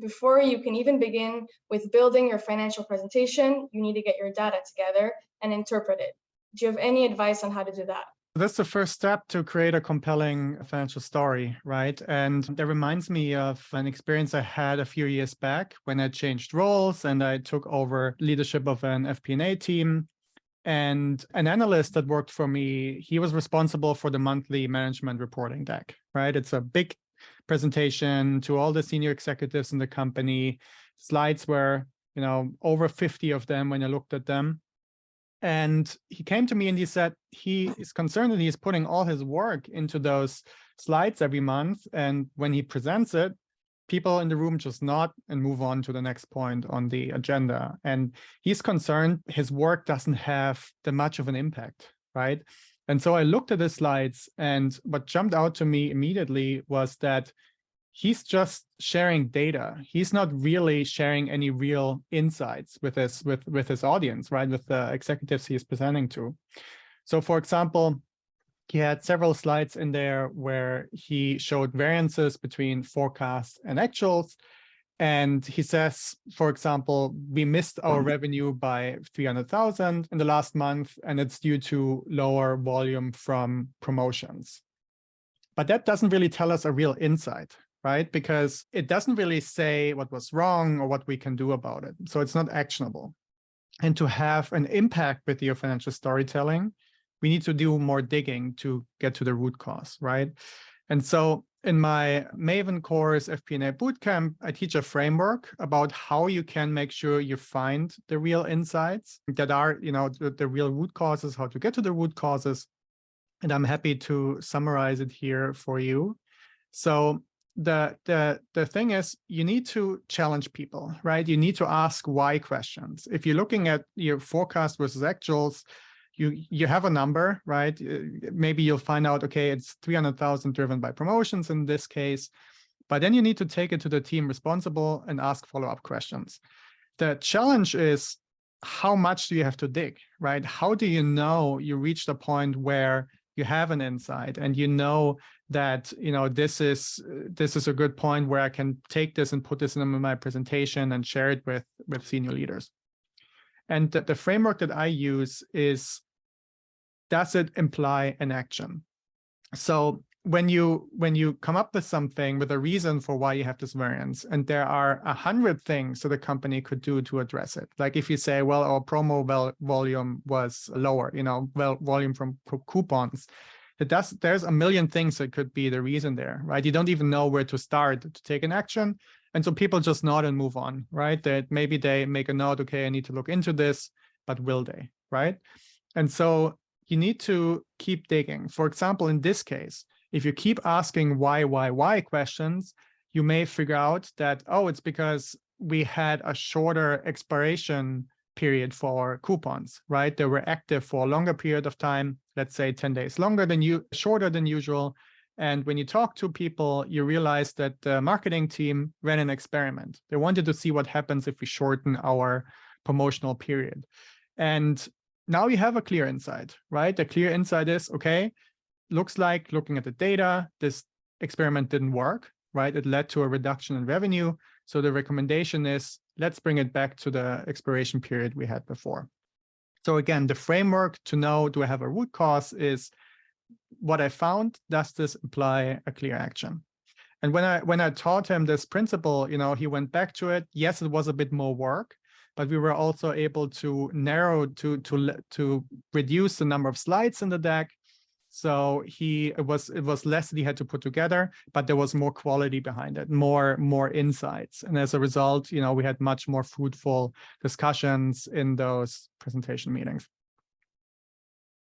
before you can even begin with building your financial presentation, you need to get your data together and interpret it. Do you have any advice on how to do that? That's the first step to create a compelling financial story, right? And that reminds me of an experience I had a few years back when I changed roles and I took over leadership of an FP&A team. And an analyst that worked for me, he was responsible for the monthly management reporting deck, right? It's a big presentation to all the senior executives in the company. Slides were, over 50 of them when I looked at them. And he came to me and he said he is concerned that he's putting all his work into those slides every month. And when he presents it, people in the room just nod and move on to the next point on the agenda. And he's concerned his work doesn't have that much of an impact, right? And so I looked at the slides, and what jumped out to me immediately was that he's just sharing data. He's not really sharing any real insights with his audience, right? With the executives he's presenting to. So for example, he had several slides in there where he showed variances between forecast and actuals. And he says, for example, we missed our revenue by 300,000 in the last month, and it's due to lower volume from promotions. But that doesn't really tell us a real insight, right? Because it doesn't really say what was wrong or what we can do about it. So it's not actionable. And to have an impact with your financial storytelling, we need to do more digging to get to the root cause, right? And so in my Maven course, FP&A Bootcamp, I teach a framework about how you can make sure you find the real insights that are, the real root causes, how to get to the root causes. And I'm happy to summarize it here for you. So the thing is, you need to challenge people, right? You need to ask why questions. If you're looking at your forecast versus actuals, you have a number, right? Maybe you'll find out, okay, it's 300,000 driven by promotions in this case, but then you need to take it to the team responsible and ask follow-up questions. The challenge is, how much do you have to dig, right? How do you know you reached a point where you have an insight and you know that, this is a good point where I can take this and put this in my presentation and share it with senior leaders. And the framework that I use is, does it imply an action? So when you come up with something with a reason for why you have this variance, and there are 100 things that a company could do to address it. Like if you say, well, our promo volume was lower, volume from coupons, there's a million things that could be the reason there, right? You don't even know where to start to take an action. And so people just nod and move on, right? That maybe they make a note, okay, I need to look into this, but will they, right? And so you need to keep digging. For example, in this case, if you keep asking why questions, you may figure out that, oh, it's because we had a shorter expiration period for coupons, right? They were active for a longer period of time, let's say 10 days shorter than usual. And when you talk to people, you realize that the marketing team ran an experiment. They wanted to see what happens if we shorten our promotional period. And now you have a clear insight, right? The clear insight is, okay, looks like looking at the data, this experiment didn't work, right? It led to a reduction in revenue. So the recommendation is, let's bring it back to the expiration period we had before. So again, the framework to know, do I have a root cause, is what I found, does this imply a clear action? And when I taught him this principle, he went back to it. Yes, it was a bit more work, but we were also able to narrow to reduce the number of slides in the deck. So it was less that he had to put together, but there was more quality behind it, more insights. And as a result, we had much more fruitful discussions in those presentation meetings.